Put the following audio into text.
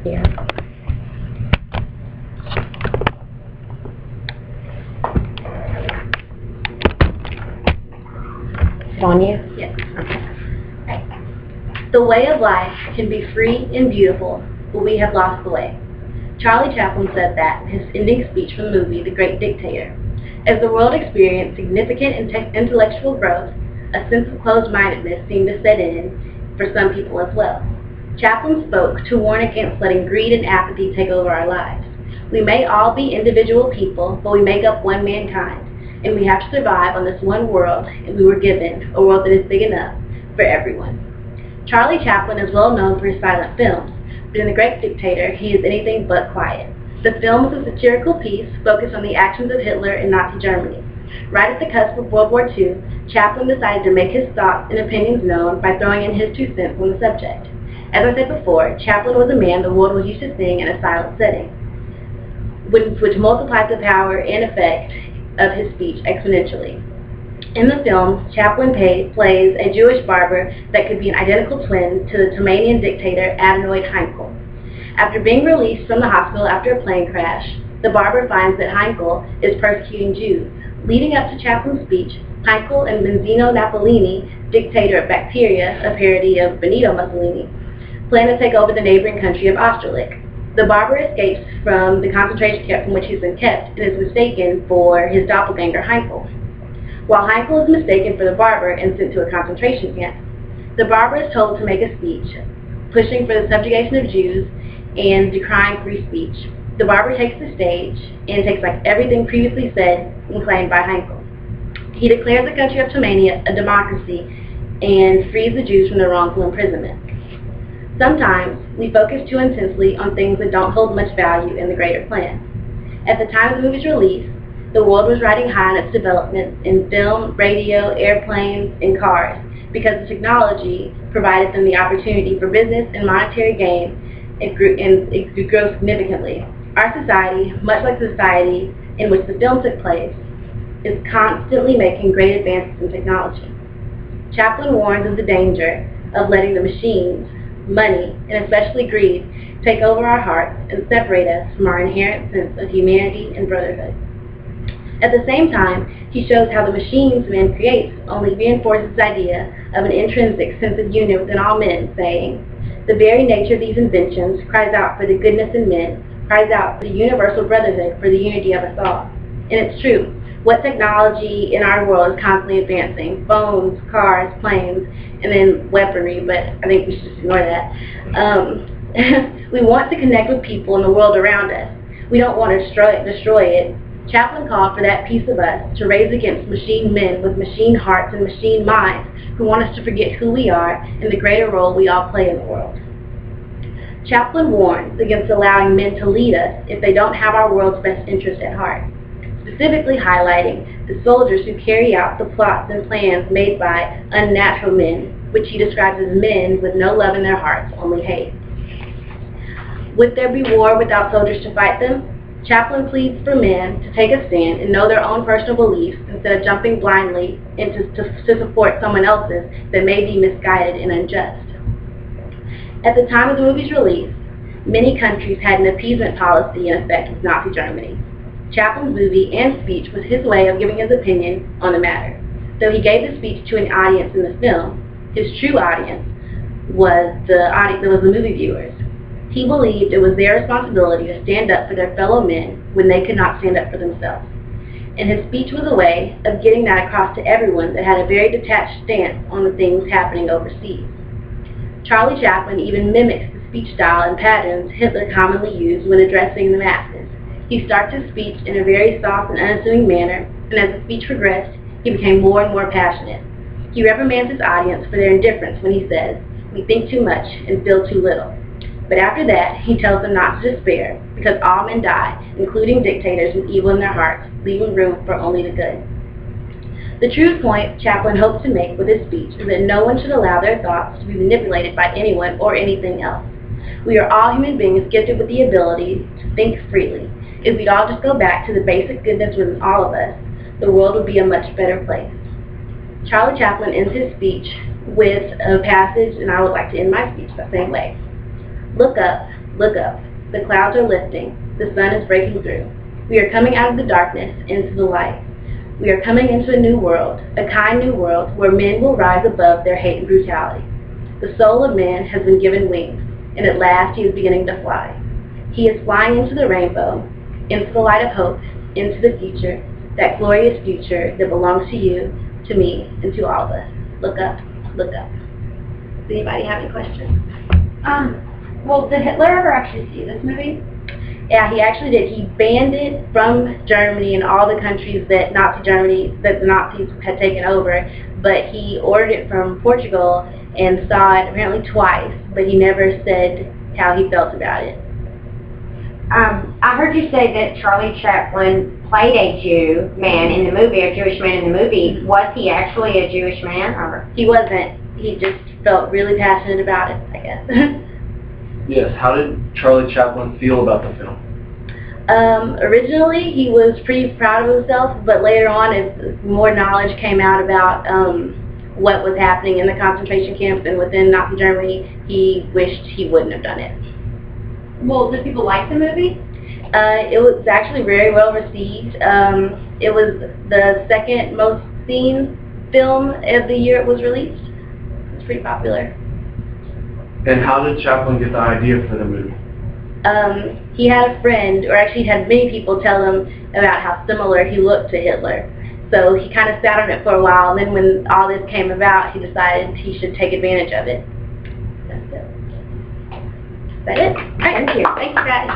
Yeah. It's on you? Yes. The way of life can be free and beautiful, but we have lost the way. Charlie Chaplin said that in his ending speech from the movie The Great Dictator. As the world experienced significant intellectual growth, a sense of closed-mindedness seemed to set in for some people as well. Chaplin spoke to warn against letting greed and apathy take over our lives. We may all be individual people, but we make up one mankind, and we have to survive on this one world, and we were given a world that is big enough for everyone. Charlie Chaplin is well known for his silent films, but in The Great Dictator, he is anything but quiet. The film was a satirical piece focused on the actions of Hitler in Nazi Germany. Right at the cusp of World War II, Chaplin decided to make his thoughts and opinions known by throwing in his 2 cents on the subject. As I said before, Chaplin was a man the world was used to seeing in a silent setting, which multiplied the power and effect of his speech exponentially. In the film, Chaplin plays a Jewish barber that could be an identical twin to the Tomanian dictator Adenoid Heinkel. After being released from the hospital after a plane crash, the barber finds that Heinkel is persecuting Jews. Leading up to Chaplin's speech, Heinkel and Benzino Napolini, dictator of Bacteria, a parody of Benito Mussolini, plan to take over the neighboring country of Austerlitz. The barber escapes from the concentration camp from which he's been kept and is mistaken for his doppelganger Heinkel. While Heinkel is mistaken for the barber and sent to a concentration camp, the barber is told to make a speech, pushing for the subjugation of Jews and decrying free speech. The barber takes the stage and takes back everything previously said and claimed by Heinkel. He declares the country of Tomania a democracy and frees the Jews from their wrongful imprisonment. Sometimes we focus too intensely on things that don't hold much value in the greater plan. At the time of the movie's release, the world was riding high in its development in film, radio, airplanes, and cars because the technology provided them the opportunity for business and monetary gain. It grew significantly. Our society, much like the society in which the film took place, is constantly making great advances in technology. Chaplin warns of the danger of letting the machines, money, and especially greed, take over our hearts and separate us from our inherent sense of humanity and brotherhood. At the same time, he shows how the machines man creates only reinforces this idea of an intrinsic sense of union within all men, saying, "The very nature of these inventions cries out for the goodness in men, cries out for the universal brotherhood, for the unity of us all." And it's true. What technology in our world is constantly advancing? Phones, cars, planes, and then weaponry, but I think we should just ignore that. We want to connect with people in the world around us. We don't want to destroy it. Chaplin called for that piece of us to raise against machine men with machine hearts and machine minds who want us to forget who we are and the greater role we all play in the world. Chaplin warns against allowing men to lead us if they don't have our world's best interest at heart, specifically highlighting the soldiers who carry out the plots and plans made by unnatural men, which he describes as men with no love in their hearts, only hate. Would there be war without soldiers to fight them? Chaplin pleads for men to take a stand and know their own personal beliefs instead of jumping blindly to support someone else's that may be misguided and unjust. At the time of the movie's release, many countries had an appeasement policy in effect with Nazi Germany. Chaplin's movie and speech was his way of giving his opinion on the matter. Though he gave the speech to an audience in the film, his true audience was the movie viewers. He believed it was their responsibility to stand up for their fellow men when they could not stand up for themselves. And his speech was a way of getting that across to everyone that had a very detached stance on the things happening overseas. Charlie Chaplin even mimics the speech style and patterns Hitler commonly used when addressing the masses. He starts his speech in a very soft and unassuming manner, and as the speech progressed, he became more and more passionate. He reprimands his audience for their indifference when he says, "We think too much and feel too little." But after that, he tells them not to despair, because all men die, including dictators with evil in their hearts, leaving room for only the good. The true point Chaplin hopes to make with his speech is that no one should allow their thoughts to be manipulated by anyone or anything else. We are all human beings gifted with the ability to think freely. If we'd all just go back to the basic goodness within all of us, the world would be a much better place. Charlie Chaplin ends his speech with a passage, and I would like to end my speech the same way. "Look up, Look up. The clouds are lifting. The sun is breaking through. We are coming out of the darkness into the light. We are coming into a new world, a kind new world where men will rise above their hate and brutality. The soul of man has been given wings, and at last he is beginning to fly. He is flying into the rainbow, into the light of hope, into the future, that glorious future that belongs to you, to me, and to all of us. Look up, look up. Does anybody have any questions? Well, did Hitler ever actually see this movie? Yeah, he actually did. He banned it from Germany and all the countries that the Nazis had taken over, but he ordered it from Portugal and saw it apparently twice, but he never said how he felt about it. I heard you say that Charlie Chaplin played a Jew man in the movie, a Jewish man in the movie. Was he actually a Jewish man? Or? He wasn't. He just felt really passionate about it, I guess. Yes, how did Charlie Chaplin feel about the film? Originally, he was pretty proud of himself, but later on, as more knowledge came out about what was happening in the concentration camps and within Nazi Germany, he wished he wouldn't have done it. Well, did people like the movie? It was actually very well received. It was the second most seen film of the year it was released. It was pretty popular. And how did Chaplin get the idea for the movie? He had a friend, or actually had many people tell him about how similar he looked to Hitler. So he kind of sat on it for a while, and then when all this came about, he decided he should take advantage of it. That's it. Is that it? Thank you. Thank you, guys.